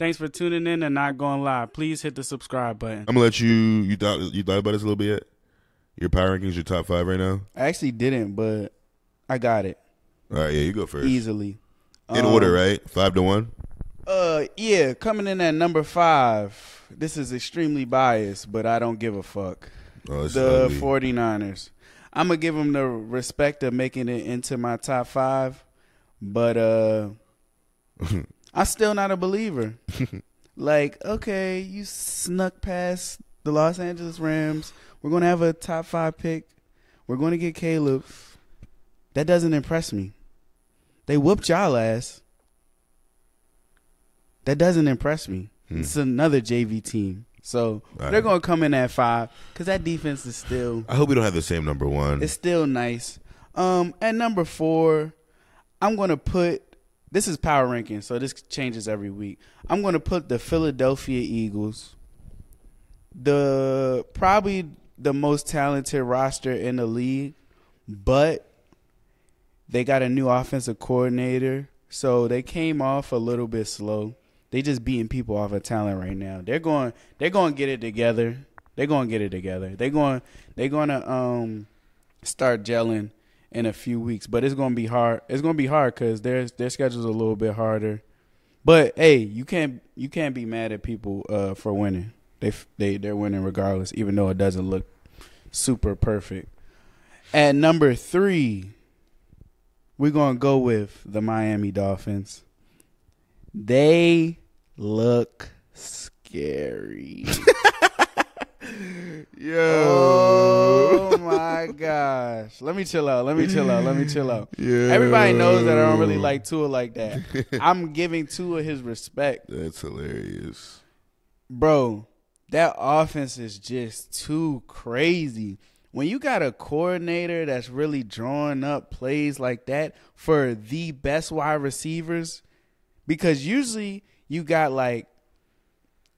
Thanks for tuning in and not going live. Please hit the subscribe button. I'm gonna let you thought about this a little bit yet? Your power rankings, your top 5 right now? I actually didn't, but I got it. All right, yeah, you go first. Easily. In order, right? 5 to 1? Yeah, coming in at number 5. This is extremely biased, but I don't give a fuck. Oh, it's The ugly. 49ers. I'm going to give them the respect of making it into my top 5, but I'm still not a believer. Like, okay, you snuck past the Los Angeles Rams. We're going to have a top 5 pick. We're going to get Caleb. That doesn't impress me. They whooped y'all ass. That doesn't impress me. It's another JV team. So they're going to come in at 5 because that defense is still. I hope we don't have the same number 1. It's still nice. At number 4, I'm going to put. This is power ranking, so this changes every week. I'm going to put the Philadelphia Eagles. Probably the most talented roster in the league, but they got a new offensive coordinator, so they came off a little bit slow. They just beating people off of talent right now. They're going to get it together. They're going to get it together. They're going to start gelling in a few weeks, but it's going to be hard. It's going to be hard because their schedule's a little bit harder. But hey, you can't be mad at people for winning. They're winning regardless, even though it doesn't look super perfect. At number 3, we're going to go with the Miami Dolphins. They look scary. Yo. Oh my gosh. Let me chill out. Yeah. Everybody knows that I don't really like Tua like that. I'm giving Tua his respect. That's hilarious. Bro, that offense is just too crazy. When you got a coordinator that's really drawing up plays like that for the best wide receivers, because usually you got like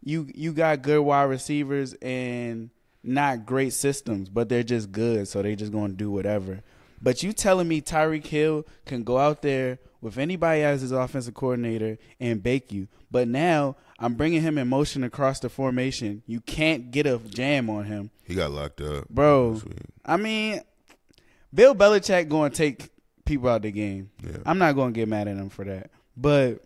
you got good wide receivers and not great systems, but they're just good, so they just going to do whatever. But you telling me Tyreek Hill can go out there with anybody as his offensive coordinator and bake you. But now I'm bringing him in motion across the formation. You can't get a jam on him. He got locked up. Bro, I mean, Bill Belichick going to take people out the game. Yeah. I'm not going to get mad at him for that. But,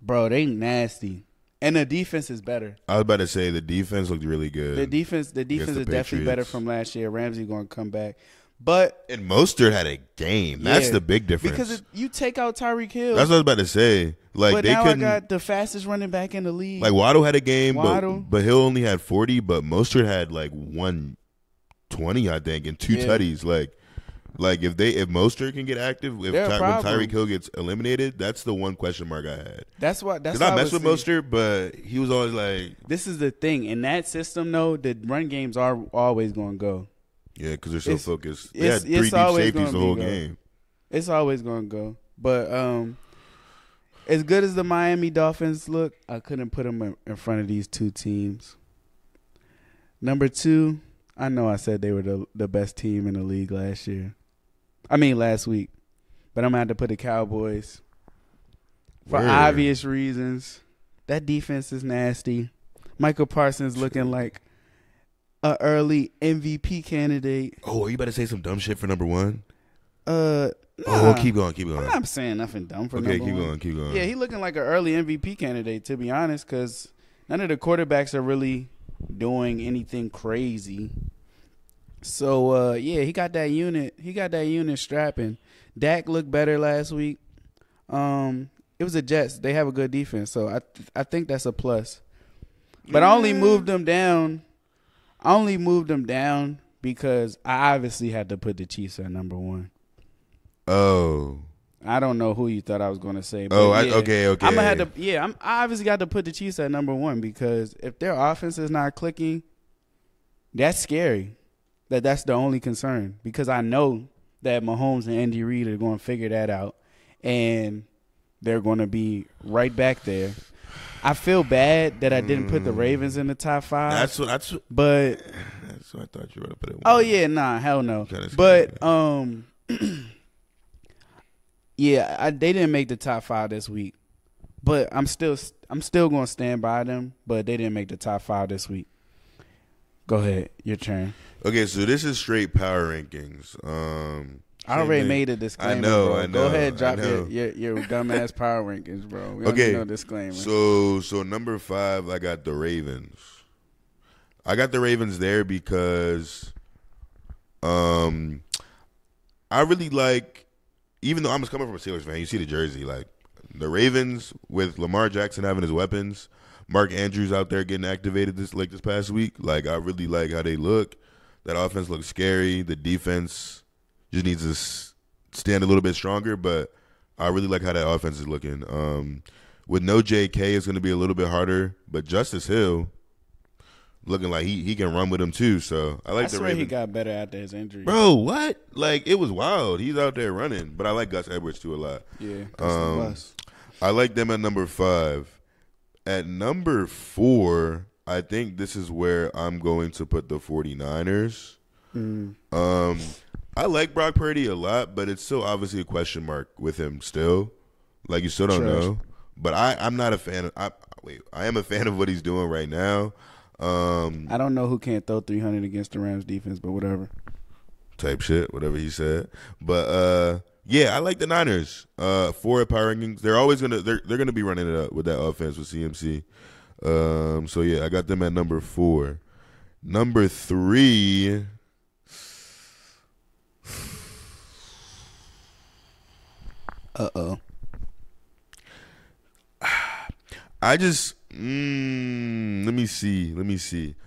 bro, they nasty. And the defense is better. I was about to say the defense looked really good. The defense is definitely Patriots. better from last year. Ramsey going to come back. But And Mostert had a game. That's yeah, the big difference. because you take out Tyreek Hill. That's what I was about to say. Like but they now couldn't. I got the fastest running back in the league. Like Waddle had a game, Waddle. but Hill only had 40. But Mostert had like 120, I think, and 2 tutties. Like if Mostert can get active, when Tyreek Hill gets eliminated, that's the one question mark I had. That's why. That's Because why I mess with Mostert, but he was always like. This is the thing in that system, though. The run games are always going to go. Yeah, because they're so focused. They It's had 3 deep always safeties gonna the be whole go. game. It's always going to go. But as good as the Miami Dolphins look, I couldn't put them in front of these 2 teams. Number 2, I know I said they were the best team in the league last week. But I'm going to have to put the Cowboys for obvious reasons. That defense is nasty. Michael Parsons looking like an early MVP candidate. Oh, are you about to say some dumb shit for number 1? Nah, Oh, keep going. I'm not saying nothing dumb for Okay, number 1. keep going. Yeah, he looking like an early MVP candidate, to be honest, because none of the quarterbacks are really doing anything crazy. So, yeah, he got that unit. He got that unit strapping. Dak looked better last week. It was the Jets. They have a good defense, so I think that's a plus. But I only moved them down. Because I obviously had to put the Chiefs at number 1. Oh. I don't know who you thought I was going to say. But Okay. I'm gonna have to. Yeah, I obviously got to put the Chiefs at number 1 because if their offense is not clicking, that's scary. That's the only concern because I know that Mahomes and Andy Reid are going to figure that out, and they're going to be right back there. I feel bad that I didn't put the Ravens in the top 5. That's what I thought you were going to put it. Oh yeah, nah, hell no. But yeah, they didn't make the top 5 this week. But I'm still going to stand by them. But they didn't make the top 5 this week. Go ahead, your turn. Okay, so this is straight power rankings. I already made a disclaimer. I know. Go ahead, drop your dumbass power rankings, bro. We okay, no disclaimer. So number 5, I got the Ravens. I got the Ravens there because, I really like. Even though I'm just coming from a Steelers fan, you see the jersey, like the Ravens with Lamar Jackson having his weapons, Mark Andrews out there getting activated this past week. Like I really like how they look. That offense looks scary. The defense just needs to stand a little bit stronger, but I really like how that offense is looking. With no J.K., it's going to be a little bit harder, but Justice Hill looking like he can run with him too. So I like the Ravens. He got better after his injury. Bro, what? Like it was wild. He's out there running, but I like Gus Edwards too a lot. Yeah, I like them at number 5. At number 4, I think this is where I'm going to put the 49ers. I like Brock Purdy a lot, but it's still obviously a question mark with him still. Like you still don't know. But I'm not a fan of I am a fan of what he's doing right now. I don't know who can't throw 300 against the Rams defense, but whatever. Type shit, whatever he said. But yeah, I like the Niners. 4 at power rankings. They're gonna be running it up with that offense with CMC. So yeah, I got them at number 4. Number 3. I just let me see.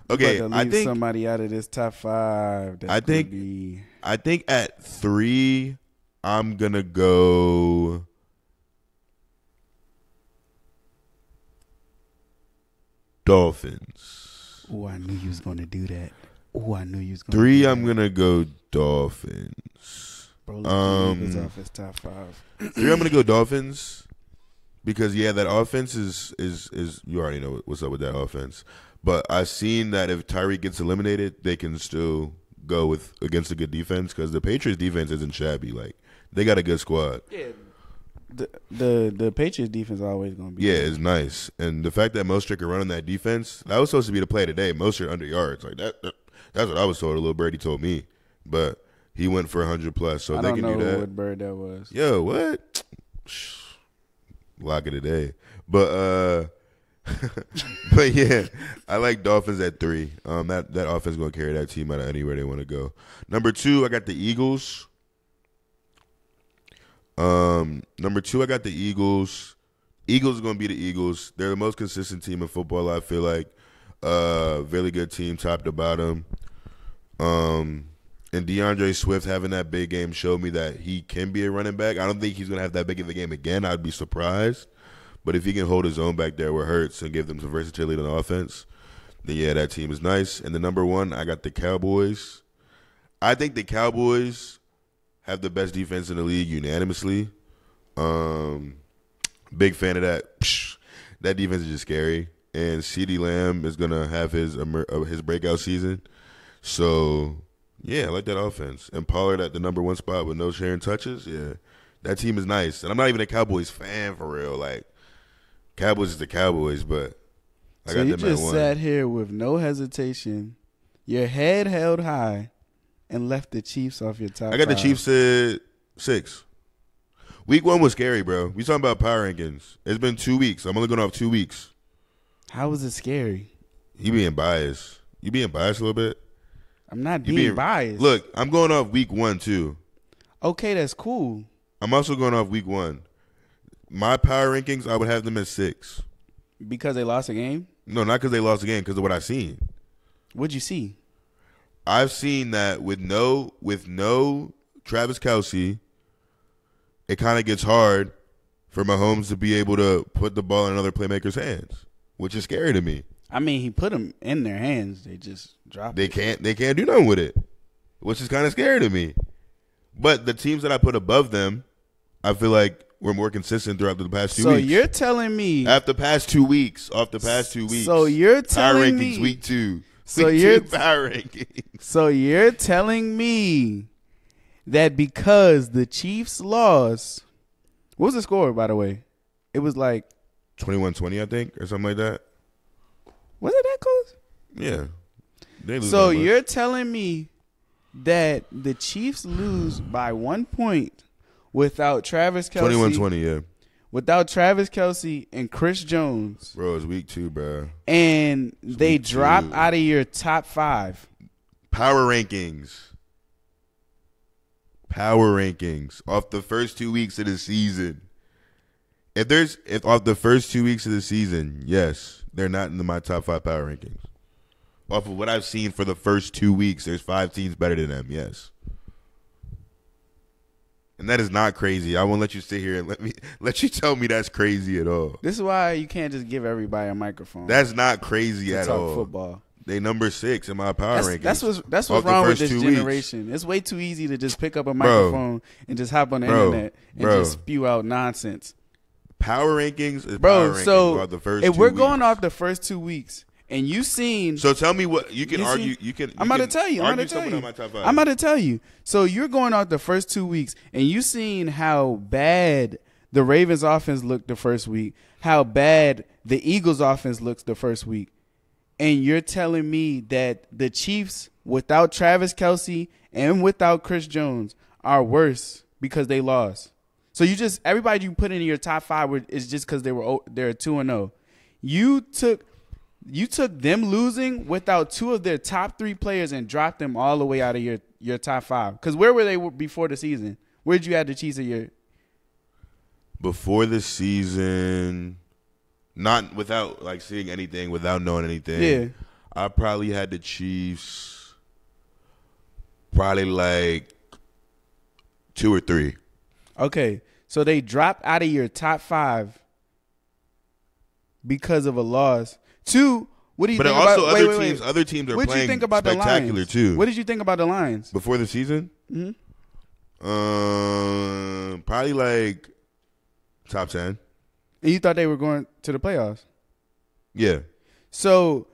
Okay, I think somebody out of this top 5. I think at 3 I'm gonna go Dolphins. Oh, I knew you was gonna do that. 3 I'm gonna go Dolphins. Bro, off his top 5. 3 I'm gonna go Dolphins. Because that offense is you already know what's up with that offense. But I've seen that if Tyreek gets eliminated, they can still go against a good defense because the Patriots defense isn't shabby. Like they got a good squad. Yeah. The Patriots defense is always gonna be it's nice. And the fact that Mostert can run on that defense, that was supposed to be the play today. Mostert under yards. Like that's what I was told. A little birdie told me. But he went for 100 plus, so they can do that. I don't know what bird that was. Yo, what? Lock of the day. But but yeah, I like Dolphins at 3. That offense is gonna carry that team out of anywhere they want to go. Number 2, I got the Eagles. Number 2, I got the Eagles. Eagles are gonna be the Eagles. They're the most consistent team in football, I feel like. Really good team top to bottom. And DeAndre Swift having that big game showed me that he can be a running back. I don't think he's going to have that big of a game again. I'd be surprised. But if he can hold his own back there where it hurts and give them some versatility on the offense, then yeah, that team is nice. And the number 1, I got the Cowboys. I think the Cowboys have the best defense in the league unanimously. Big fan of that. That defense is just scary. And CeeDee Lamb is going to have his breakout season. So yeah, I like that offense. And Pollard at the number 1 spot with no sharing touches. Yeah, that team is nice. And I'm not even a Cowboys fan for real. Like, Cowboys is the Cowboys, but I got them at 1. So you just sat here with no hesitation, your head held high, and left the Chiefs off your top 5. I got the Chiefs at 6. Week 1 was scary, bro. We talking about power rankings. It's been 2 weeks. I'm only going off 2 weeks. How was it scary? You being biased. You being biased a little bit? I'm not being biased. Look, I'm going off week 1 too. Okay, that's cool. I'm also going off week 1. My power rankings, I would have them at 6. Because they lost a game? No, not because they lost a game, because of what I've seen. What'd you see? I've seen that with no Travis Kelce, it kind of gets hard for Mahomes to be able to put the ball in another playmaker's hands, which is scary to me. I mean, he put them in their hands. They just dropped it. They can't do nothing with it, which is kind of scary to me. But the teams that I put above them, I feel like were more consistent throughout the past 2 weeks. So you're telling me off the past 2 weeks. So you're telling me power rankings week 2. So you're power rankings. So you're telling me that because the Chiefs lost, what was the score, by the way? It was like 21-20, I think, or something like that. Was it that close? Yeah. So you're telling me that the Chiefs lose by 1 point without Travis Kelce. 21-20, yeah. Without Travis Kelce and Chris Jones. Bro, it's week 2, bro. And they drop out of your top 5. Power rankings. Off the first 2 weeks of the season. If off the first 2 weeks of the season, yes, they're not in my top 5 power rankings. Off of what I've seen for the first 2 weeks, there's 5 teams better than them, yes. And that is not crazy. I won't let you sit here and let you tell me that's crazy at all. This is why you can't just give everybody a microphone. That's not crazy at all. Football. They number 6 in my power rankings. That's what's wrong with this generation. It's way too easy to just pick up a microphone and just hop on the internet and just spew out nonsense. Power rankings is power rankings. So the first if 2 we're weeks. going off the first 2 weeks and you seen, so tell me what you can argue. I'm about to tell you. I'm about to tell you. So you're going off the first 2 weeks and you seen how bad the Ravens offense looked the first week, how bad the Eagles offense looks the first week. And you're telling me that the Chiefs, without Travis Kelce and without Chris Jones, are worse because they lost. So everybody you put in your top 5 is just because they're 2-0. You took them losing without 2 of their top 3 players and dropped them all the way out of your top 5. Because where were they before the season? Where did you have the Chiefs before the season? Not without seeing anything, without knowing anything. Yeah. I probably had the Chiefs probably 2 or 3. Okay. So they dropped out of your top 5 because of a loss. 2, what do you think about other teams are what playing did you think about spectacular the Lions? too. What did you think about the Lions? Before the season? Mm-hmm. Probably top 10. And you thought they were going to the playoffs? Yeah. So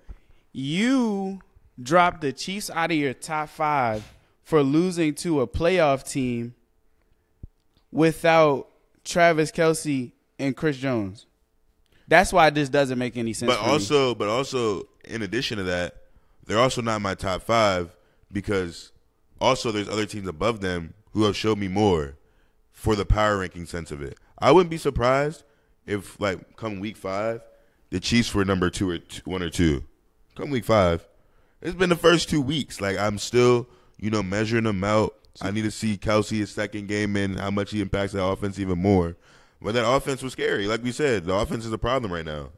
you dropped the Chiefs out of your top 5 for losing to a playoff team without Travis Kelce and Chris Jones. That's why this doesn't make any sense. But also, in addition to that, they're also not my top 5 because also there's other teams above them who have showed me more for the power ranking sense of it. I wouldn't be surprised if come week 5, the Chiefs were number 2 or 1 or 2. Come week 5, it's been the first 2 weeks. I'm still measuring them out. I need to see Kelce his second game in, how much he impacts that offense even more. But that offense was scary. Like we said, the offense is a problem right now.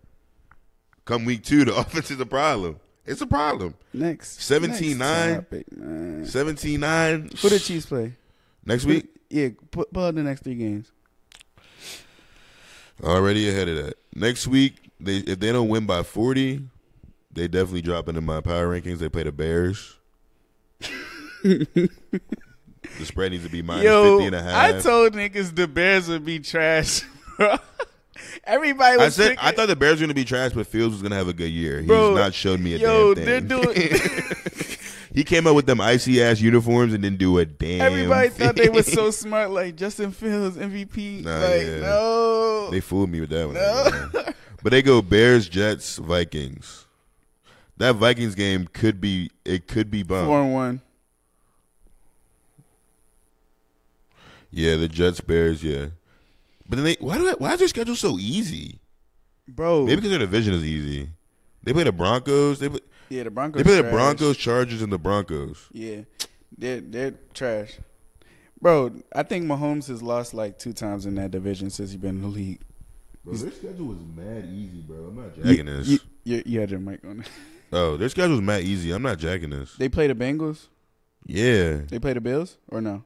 Come week 2, the offense is a problem. It's a problem. Next. 17-9. 17-9. Who the Chiefs play? Next week? Yeah, pull out the next 3 games. Already ahead of that. Next week, if they don't win by 40, they definitely drop into my power rankings. They play the Bears. The spread needs to be minus 50.5. I told niggas the Bears would be trash. Everybody was I thought the Bears were going to be trash, but Fields was going to have a good year. He's not showed me a damn thing. They're doing He came up with them icy-ass uniforms and didn't do a damn Everybody thing. thought they were so smart, Justin Fields, MVP. No. They fooled me with that one. No. But they go Bears, Jets, Vikings. That Vikings game could be bumped. 4-1. Yeah, the Jets, Bears, yeah. But then why is their schedule so easy? Bro. Maybe because their division is easy. They play the Broncos. The Broncos. They play the Broncos, Chargers, and the Broncos. Yeah. They're trash. Bro, I think Mahomes has lost 2 times in that division since he's been in the league. Bro, their schedule was mad easy, bro. I'm not jacking this. You had your mic on it. Oh, their schedule was mad easy. I'm not jacking this. They play the Bengals? Yeah. They play the Bills or no?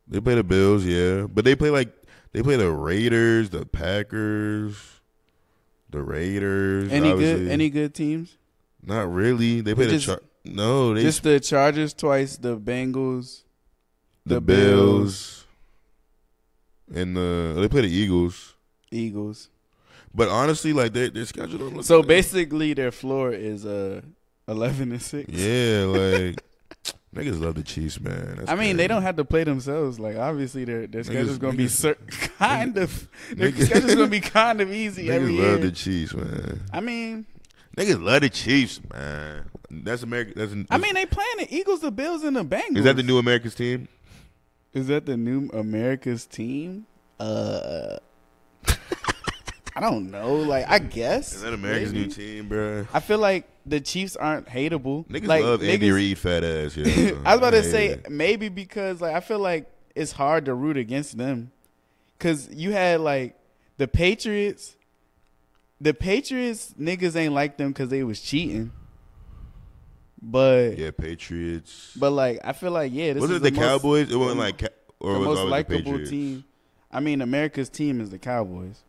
They play the Bills, yeah. But they play the Raiders, the Packers, the Raiders. Any good teams? Not really. They play just the Chargers twice, the Bengals, the Bills, and they play the Eagles. But honestly, their schedule don't look so good. Basically their floor is 11-6. Yeah, Niggas love the Chiefs, man. That's I mean, crazy. they don't have to play themselves. Like, obviously, their schedule's gonna be kind of. Their schedule's gonna be kind of easy every year. Niggas love the Chiefs, man. I mean, niggas love the Chiefs, man. That's America. I mean, they playing the Eagles, the Bills, and the Bengals. Is that the new America's team? Is that the new America's team? I don't know. Like, I guess. Is that America's new team, bro? I feel like the Chiefs aren't hateable. Niggas like, love Andy Reid fat ass. Yeah. I was about to say maybe because like I feel like it's hard to root against them because you had like the Patriots. The Patriots niggas ain't like them because they was cheating. But yeah, Patriots. But like I feel like this was is it the Cowboys? It wasn't like or the was most always likable team. I mean, America's team is the Cowboys.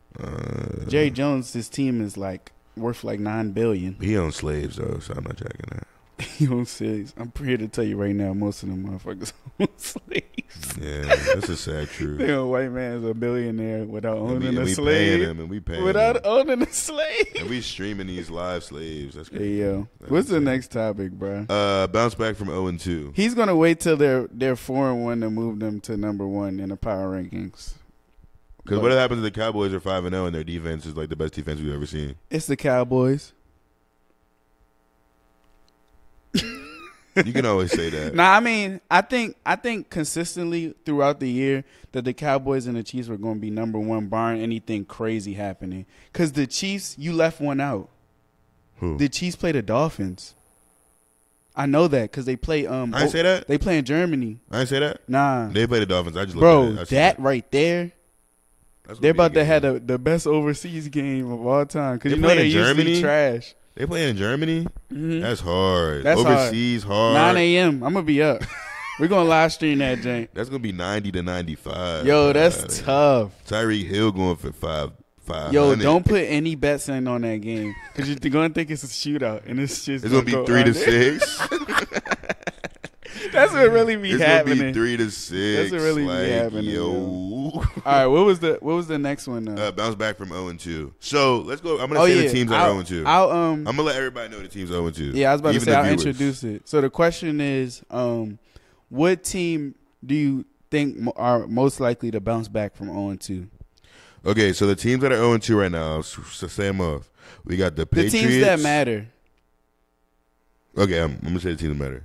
Jerry Jones' team is like worth like $9 billion. He owns slaves though, so I'm not jacking that. He owns slaves. I'm here to tell you right now, most of them motherfuckers own slaves. Yeah, that's a sad truth. A white man's a billionaire without owning a we slave. Paying him and we paying without him. owning a slave. And we streaming these live slaves. That's crazy. Hey yo, what's the next topic, bro? Bounce back from 0-2. He's gonna wait till they're 4-1 to move them to number 1 in the power rankings. Because what happens if the Cowboys are 5-0 and their defense is like the best defense we've ever seen? It's the Cowboys. You can always say that. Nah, I mean, I think consistently throughout the year that the Cowboys and the Chiefs were going to be number 1, barring anything crazy happening. Because the Chiefs, you left one out. Who? The Chiefs play the Dolphins. I know that because they play. I didn't say that. They play in Germany. I didn't say that. Nah, they play the Dolphins. I just bro, looked at it. that right there. They're about to have the best overseas game of all time because you know they're usually trash. They play in Germany? Mm-hmm. That's hard. That's overseas hard. 9 a.m. I'm going to be up. We're going to live stream that, Jane. That's going to be 90 to 95. Yo, that's tough. Tyreek Hill going for 500. Yo, don't put any bets in on that game because you're going to think it's a shootout. And it's just going to be 3 to 6. That's what really be happening. It's gonna be 3 to 6. That's what really be happening. Yo. All right, what was the next one? Bounce back from 0-2. So let's go. I'm gonna say the teams that are 0-2. I'm gonna let everybody know the teams 0-2. Yeah, I was about to say I'll introduce it. So the question is, what team do you think are most likely to bounce back from 0-2? Okay, so the teams that are 0-2 right now, so say them off. We got the Patriots. The teams that matter. Okay, I'm gonna say the teams that matter.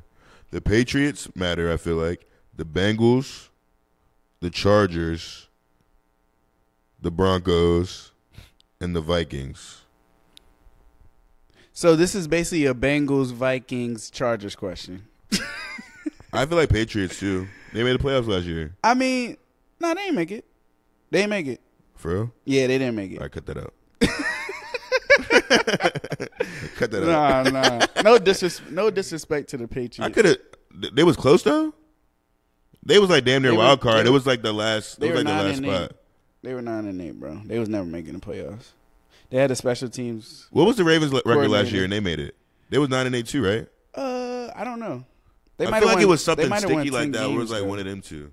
The Patriots matter, I feel like. The Bengals, the Chargers, the Broncos, and the Vikings. So this is basically a Bengals, Vikings, Chargers question. I feel like Patriots, too. They made the playoffs last year. I mean, no, they didn't make it. They didn't make it. For real? Yeah, they didn't make it. All right, cut that out. Cut that out. Nah. No disrespect to the Patriots. I could have. They was close though. They was like damn near wild card. It was like the last. It was like the last spot. They were 9-8, bro. They was never making the playoffs. They had the special teams. What was the Ravens record last year, and they made it? They was 9-8 too, right? I don't know. I feel like it was something sticky like that. Where it was like one of them two.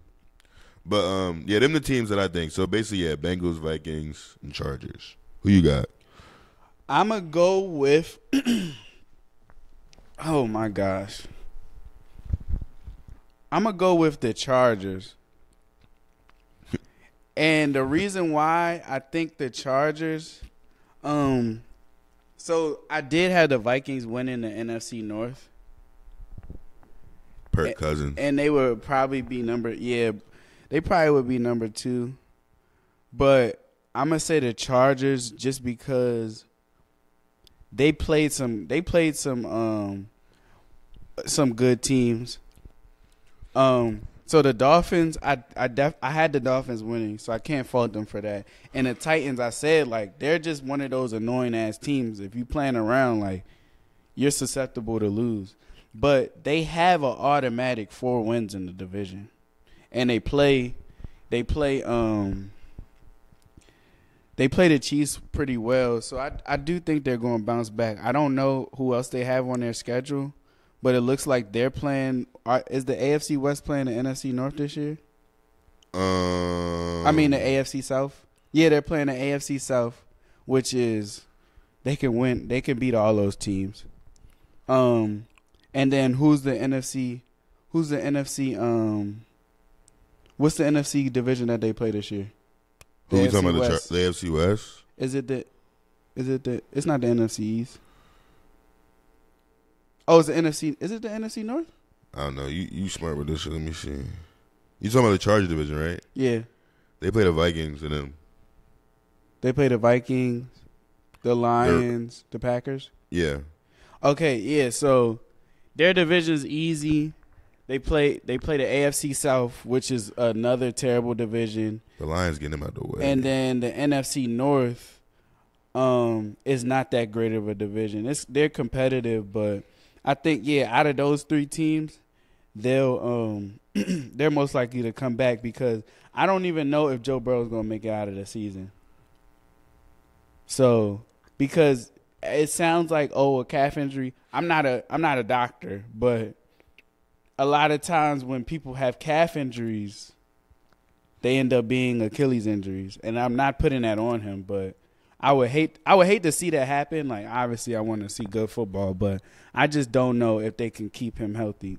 But yeah, them the teams that I think. So basically, yeah, Bengals, Vikings, and Chargers. Who you got? I'ma go with. Oh my gosh. I'ma go with the Chargers. And the reason why I think the Chargers, so I did have the Vikings winning the NFC North. Per Cousins. And they would probably be they probably would be number 2. But I'm going to say the Chargers just because they played some good teams. So the Dolphins, I had the Dolphins winning, so I can't fault them for that. And the Titans, I said, like, they're just one of those annoying ass teams. If you playing around, like, you're susceptible to lose. But they have an automatic 4 wins in the division, and they play the Chiefs pretty well. So I do think they're going to bounce back. I don't know who else they have on their schedule. But it looks like they're playing. Is the AFC West playing the NFC North this year? I mean the AFC South. Yeah, they're playing the AFC South, which is they can win. They can beat all those teams. And then who's the NFC Who's the NFC? What's the NFC division that they play this year? Who are we talking about? The AFC West? Is it the? It's not the NFC East. Oh, it's the NFC. Is it the NFC North? I don't know. You smart with this shit. Let me see. You talking about the Chargers division, right? Yeah. They play the Vikings and then. They play the Vikings, the Lions, the Packers. Yeah. Okay. Yeah. So their division's easy. They play the AFC South, which is another terrible division. The Lions getting them out the way. And then the NFC North is not that great of a division. They're competitive, but I think out of those three teams, they'll they're most likely to come back because I don't even know if Joe Burrow's going to make it out of the season. So, because it sounds like a calf injury. I'm not a doctor, but a lot of times when people have calf injuries, they end up being Achilles injuries, and I'm not putting that on him, but I would hate to see that happen. Like, obviously, I want to see good football, but I just don't know if they can keep him healthy.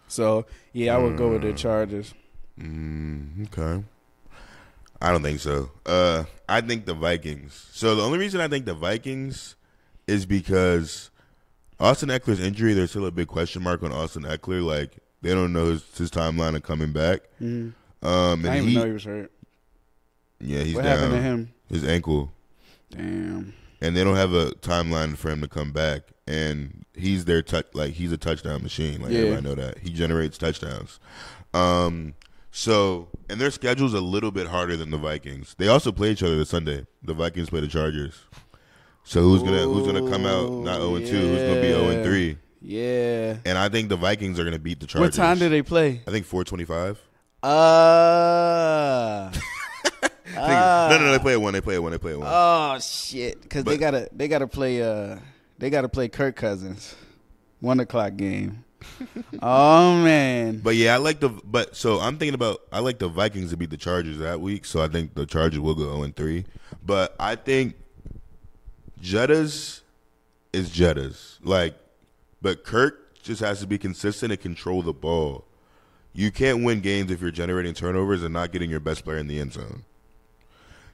So, I would go with the Chargers. Okay. I don't think so. I think the Vikings. So the only reason I think the Vikings is because Austin Eckler's injury, there's still a big question mark on Austin Eckler. Like, they don't know his timeline of coming back. And I didn't even know he was hurt. Yeah, he's what down. What happened to him? His ankle. Damn. And they don't have a timeline for him to come back. And he's their he's a touchdown machine. Like, everybody know that. He generates touchdowns. So, and their schedule's a little bit harder than the Vikings. They also play each other this Sunday. The Vikings play the Chargers. So who's gonna come out not 0-2? Who's gonna be 0-3? Yeah. And I think the Vikings are gonna beat the Chargers. What time do they play? I think 4:25. No, they play at 1. They play at 1. Oh shit! Because they gotta play Kirk Cousins, 1:00 game. Oh man! But yeah, I'm thinking about I like the Vikings to beat the Chargers that week, so I think the Chargers will go 0-3. But I think Jettas is Jettas. But Kirk just has to be consistent and control the ball. You can't win games if you're generating turnovers and not getting your best player in the end zone.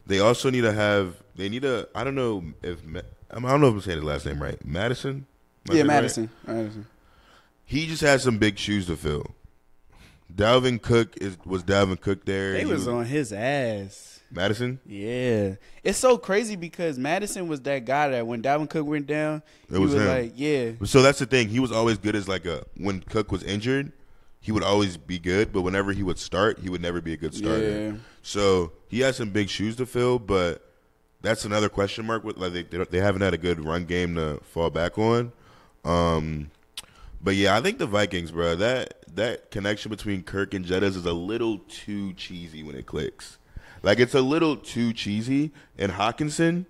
They also need to have. I don't know if I'm saying his last name right. Madison. Madison. Right? Madison. He just has some big shoes to fill. Dalvin Cook was Dalvin Cook there. They was on his ass. Madison? Yeah. It's so crazy because Madison was that guy that when Dalvin Cook went down, he was him. like, yeah. So that's the thing. He was always good as when Cook was injured, he would always be good, but whenever he would start, he would never be a good starter. Yeah. So he has some big shoes to fill, but that's another question mark. They haven't had a good run game to fall back on. But yeah, I think the Vikings, bro. That connection between Kirk and Jettas is a little too cheesy when it clicks. Like, it's a little too cheesy. And Hawkinson,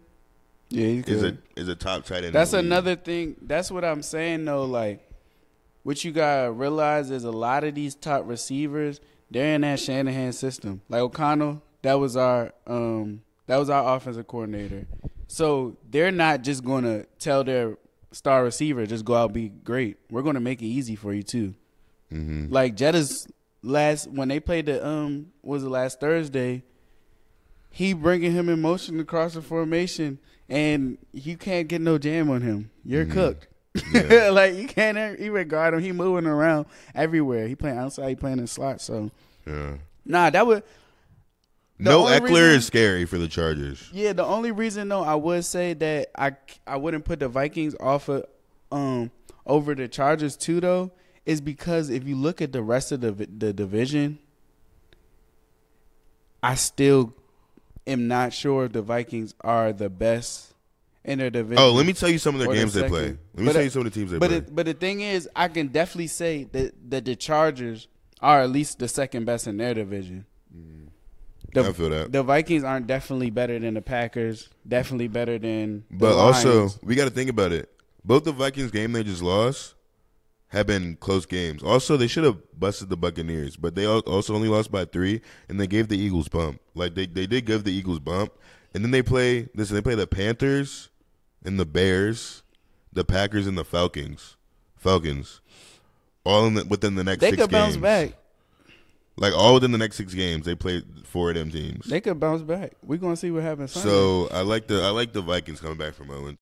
is a top tight end. That's another thing. That's what I'm saying though. Like, what you gotta realize is a lot of these top receivers, they're in that Shanahan system. Like O'Connell, that was our offensive coordinator. So they're not just gonna tell their star receiver just go out and be great. We're gonna make it easy for you too. Mm-hmm. Like Jetta's when they played last Thursday, he bringing him in motion across the formation, and you can't get no jam on him. You're cooked. Yeah. Like, you can't even guard him. He moving around everywhere. He playing outside. He playing in slots. So that would. No, Eckler is scary for the Chargers. Yeah, the only reason though I would say that I wouldn't put the Vikings off of over the Chargers too though is because if you look at the rest of the division, I still am not sure if the Vikings are the best in their division. Oh, let me tell you some of their games they play. Let me tell you some of the teams they play. But the thing is, I can definitely say that the Chargers are at least the second best in their division. I feel that. The Vikings aren't definitely better than the Packers, definitely better than the But Lions. Also, we got to think about it. Both the Vikings game they just lost have been close games. Also, they should have busted the Buccaneers, but they also only lost by 3, and they gave the Eagles bump. Like, they did give the Eagles bump. And then they play the All within the next 6 games. They could bounce back. Like, all within the next 6 games, they played 4 of them teams. They could bounce back. We're gonna see what happens Sunday. So I like the Vikings coming back from 0-2.